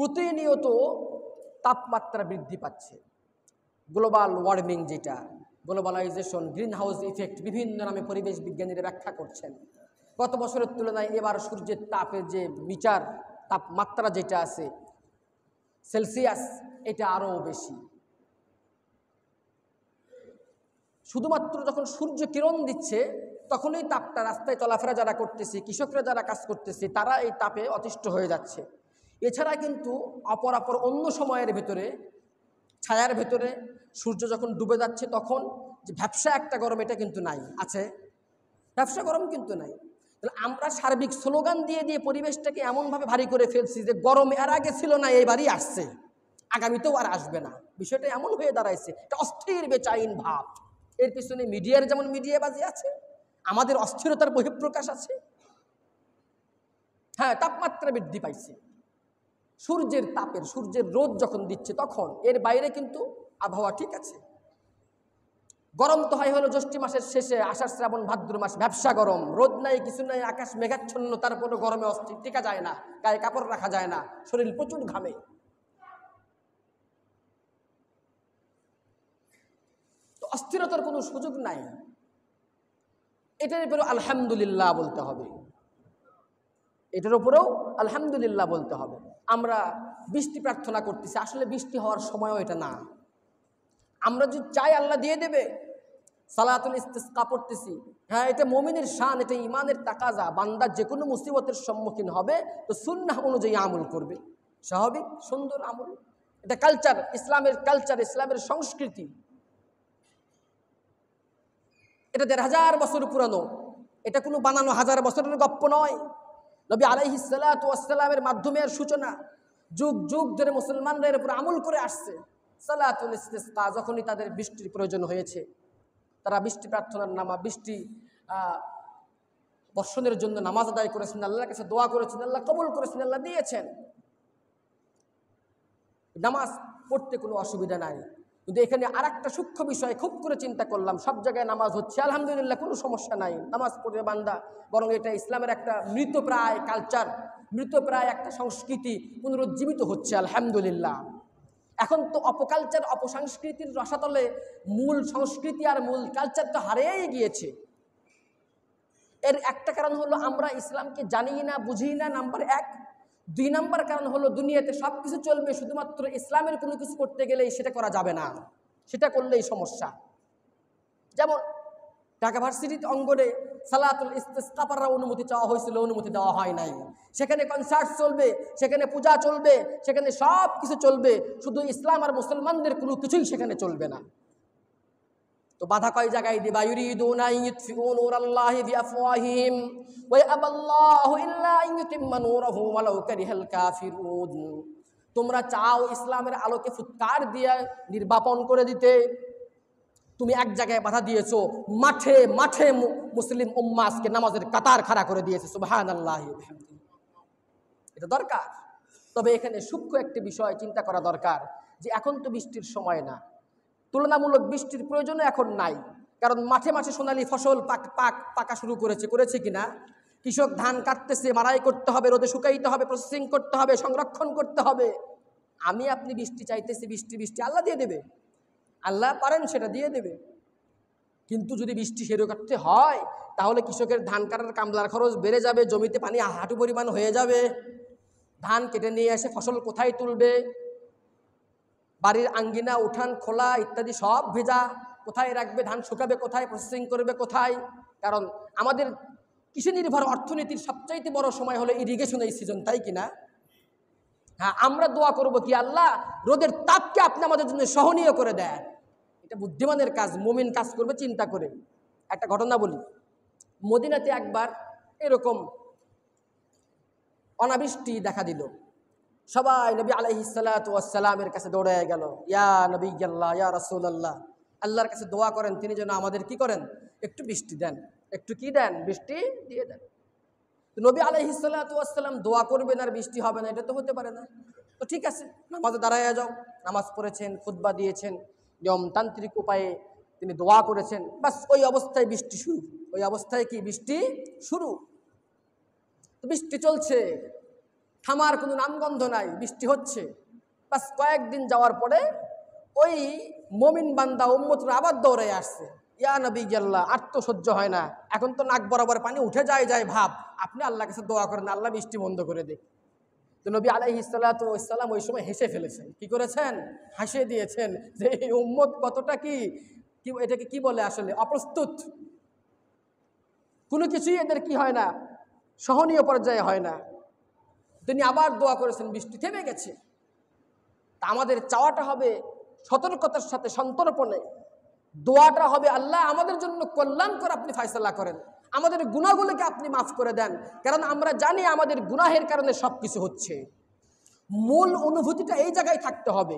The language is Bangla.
প্রতিনিয়ত তাপমাত্রা বৃদ্ধি পাচ্ছে। গ্লোবাল ওয়ার্মিং, যেটা গ্লোবালাইজেশন, গ্রিন হাউস ইফেক্ট, বিভিন্ন নামে পরিবেশ বিজ্ঞানীরা ব্যাখ্যা করছেন। গত বছরের তুলনায় এবার সূর্যের তাপের যে মিটার তাপমাত্রা যেটা আছে সেলসিয়াস, এটা আরও বেশি। শুধুমাত্র যখন সূর্য কিরণ দিচ্ছে তখনই তাপটা, রাস্তায় চলাফেরা যারা করতেছে, কৃষকরা যারা কাজ করতেছে, তারা এই তাপে অতিষ্ঠ হয়ে যাচ্ছে। এছাড়া কিন্তু অপরাপর অন্য সময়ের ভেতরে, ছায়ার ভেতরে সূর্য যখন ডুবে যাচ্ছে তখন যে ভ্যাপসা একটা গরম, এটা কিন্তু নাই। আছে ভ্যাপসা গরম কিন্তু নাই। তাহলে আমরা সার্বিক স্লোগান দিয়ে দিয়ে পরিবেশটাকে এমনভাবে ভারী করে ফেলছি যে গরম এর আগে ছিল না, এইবারই আসছে, আগামীতেও আর আসবে না। বিষয়টা এমন হয়ে দাঁড়াইছে, এটা অস্থির বেচাইন ভাব। এর পিছনে মিডিয়ার যেমন মিডিয়াবাজি আছে, আমাদের অস্থিরতার বহিঃপ্রকাশ আছে। হ্যাঁ, তাপমাত্রা বৃদ্ধি পাইছে সূর্যের তাপের, সূর্যের রোদ যখন দিচ্ছে তখন। এর বাইরে কিন্তু আবহাওয়া ঠিক আছে। গরম তো হয় হলো জ্যৈষ্ঠ মাসের শেষে, আষাঢ় শ্রাবণ ভাদ্র মাস, ব্যবসা গরম, রোদ নাই, কিছু নাই, আকাশ মেঘাচ্ছন্ন, তারপরে গরমে অস্থির, টিকা যায় না, গায়ে কাপড় রাখা যায় না, শরীর প্রচুর ঘামে। তো অস্থিরতার কোনো সুযোগ নাই। এটার উপরেও আলহামদুলিল্লাহ বলতে হবে, এটার উপরেও আলহামদুলিল্লাহ বলতে হবে। আমরা বৃষ্টি প্রার্থনা করতেছি, আসলে বৃষ্টি হওয়ার সময়ও এটা না। আমরা যদি চাই আল্লাহ দিয়ে দেবে। সালাতুল ইস্তিসকা পড়তেছি, হ্যাঁ, এটা মুমিনের শান, এটা ইমানের তাকাজা। বান্দা যে কোনো মুসিবতের সম্মুখীন হবে তো সুন্নাহ অনুযায়ী আমল করবে, স্বাভাবিক সুন্দর আমল। এটা কালচার, ইসলামের কালচার, ইসলামের সংস্কৃতি। এটা ১৫০০ বছর পুরানো, এটা কোনো বানানো ১০০০ বছরের গপ্প নয়। নবী আলাইহিস সালাতু ওয়াস সালামের মাধ্যমে এর সূচনা। যুগ যুগ ধরে মুসলমানরা এর উপর আমল করে আসছে। সালাতুল ইস্তিসকা, যখনই তাদের বৃষ্টির প্রয়োজন হয়েছে, তারা বৃষ্টি প্রার্থনার নামা, বৃষ্টি বর্ষণের জন্য নামাজ আদায় করেছেন, আল্লাহর কাছে দোয়া করেছেন, আল্লাহ কবুল করেছেন, আল্লাহ দিয়েছেন। নামাজ পড়তে কোনো অসুবিধা নাই। কিন্তু এখানে আর একটা সূক্ষ্ম বিষয় খুব করে চিন্তা করলাম, সব জায়গায় নামাজ হচ্ছে, আলহামদুলিল্লাহ, কোনো সমস্যা নাই, নামাজ পড়বে বান্দা। বরং এটা ইসলামের একটা মৃতপ্রায় কালচার, মৃতপ্রায় একটা সংস্কৃতি পুনরুজ্জীবিত হচ্ছে, আলহামদুলিল্লাহ। এখন তো অপকালচার, অপসংস্কৃতির রসাতলে মূল সংস্কৃতি আর মূল কালচার তো হারিয়েই গিয়েছে। এর একটা কারণ হলো আমরা ইসলামকে জানি না, বুঝি না, নাম্বার ১। ২ নাম্বার কারণ হলো দুনিয়াতে সব কিছু চলবে, শুধুমাত্র ইসলামের কোনো কিছু করতে গেলেই সেটা করা যাবে না, সেটা করলেই সমস্যা। যেমন ঢাকা ভার্সিটির অঙ্গনে সালাতুল ইস্তিসকা পড়ার অনুমতি চাওয়া হয়েছিল, অনুমতি দেওয়া হয় নাই। সেখানে কনসার্ট চলবে, সেখানে পূজা চলবে, সেখানে সব কিছু চলবে, শুধু ইসলাম আর মুসলমানদের কোনো কিছুই সেখানে চলবে না। তো বাধা কয় জায়গায় দিবা? ইউরিদুনা ইউতফিউ নূরাল্লাহি বিআফওয়াহিহিম ওয়া ইয়াবাল্লাহু ইল্লা আন ইউতিম্মা নূরাহু ওয়ালাউ কারিহাল কাফিরুন। তোমরা চাও ইসলামের আলোকে ফুৎকার দিয়ে নির্বাপন করে দিতে, তুমি এক জায়গায় বাধা দিয়েছো, মাঠে মাঠে মুসলিম উম্মাহ আজকে নামাজের কাতার খাড়া করে দিয়েছে, সুবহানাল্লাহি ওয়া বিহামদিহি। এটা দরকার। তবে এখানে সূক্ষ্ম একটি বিষয় চিন্তা করা দরকার, যে এখন তো বৃষ্টির সময় না, তুলনামূলক বৃষ্টির প্রয়োজনও এখন নাই। কারণ মাঠে মাঠে সোনালি ফসল পাকা শুরু করেছে কিনা, কৃষক ধান কাটতেছে, মাড়াই করতে হবে, রোদে শুকাইতে হবে, প্রসেসিং করতে হবে, সংরক্ষণ করতে হবে। আমি আপনি বৃষ্টি চাইতেছি, বৃষ্টি আল্লাহ দিয়ে দেবে, আল্লাহ পারেন সেটা দিয়ে দেবে। কিন্তু যদি বৃষ্টি সেরে কাটতে হয় তাহলে কৃষকের ধান কাটার কামলার খরচ বেড়ে যাবে, জমিতে পানি হাঁটু পরিমাণ হয়ে যাবে, ধান কেটে নিয়ে এসে ফসল কোথায় তুলবে, বাড়ির আঙ্গিনা, উঠান, খোলা ইত্যাদি সব ভেজা, কোথায় রাখবে, ধান শুকাবে কোথায়, প্রসেসিং করবে কোথায়। কারণ আমাদের কৃষি নির্ভর অর্থনীতির সবচাইতে বড় সময় হলো ইরিগেশন এই সিজন, তাই কিনা? হ্যাঁ, আমরা দোয়া করব কি, আল্লাহ রোদের তাপকে আপনি আমাদের জন্য সহনীয় করে দেন। এটা বুদ্ধিমানের কাজ, মুমিন কাজ করবে চিন্তা করে। একটা ঘটনা বলি, মদিনাতে একবার এরকম অনাবৃষ্টি দেখা দিল। সবাই নবী আলাইহিস সালাতু ওয়াস সালামের কাছে দৌড়ে গেল, ইয়া নবী আল্লাহ, ইয়া রাসূলুল্লাহ, আল্লাহর কাছে দোয়া করেন, তিনি যেন আমাদের কি করেন, একটু বৃষ্টি দেন, একটু কি দেন, বৃষ্টি দিয়ে দেন। তো নবী আলাইহিস সালাতু ওয়াস সালাম দোয়া করবেন আর বৃষ্টি হবে না, এটা তো হতে পারে না। তো ঠিক আছে, নামাজে দাঁড়ায় যাও। নামাজ পড়েছেন, খুতবা দিয়েছেন, নিয়মতান্ত্রিক উপায়ে তিনি দোয়া করেছেন, বাস ওই অবস্থায় বৃষ্টি শুরু। ওই অবস্থায় কি বৃষ্টি শুরু? তো বৃষ্টি চলছে, থামার কোনো নামগন্ধ নাই, বৃষ্টি হচ্ছে। বাস কয়েকদিন যাওয়ার পরে ওই মমিন বান্দা উম্মতরা আবার দৌড়ে আসছে, ইয়া নবী আল্লাহ, আর তো সহ্য হয় না, এখন তো নাক বরাবর পানি উঠে যায় ভাব, আপনি আল্লাহর কাছে দোয়া করেন আল্লাহ বৃষ্টি বন্ধ করে দিক। তো নবী আলাইহিস সালাতু ওয়াস সালাম ওই সময় হেসে ফেলেছেন। কি করেছেন? হাসিয়ে দিয়েছেন যে এই উম্মত কতটা কি এটাকে কি বলে আসলে অপ্রস্তুত, কোনো কিছুই এদের কি হয় না, সহনীয় পর্যায়ে হয় না। তিনি আবার দোয়া করেছেন, বৃষ্টি থেমে গেছে। তা আমাদের চাওয়াটা হবে সতর্কতার সাথে, সন্তর্পণে। দোয়াটা হবে আল্লাহ আমাদের জন্য কল্যাণকর আপনি ফয়সালা করেন, আমাদের গুনাহগুলোকে আপনি মাফ করে দেন, কারণ আমরা জানি আমাদের গুনাহের কারণে সব কিছু হচ্ছে। মূল অনুভূতিটা এই জায়গায় থাকতে হবে।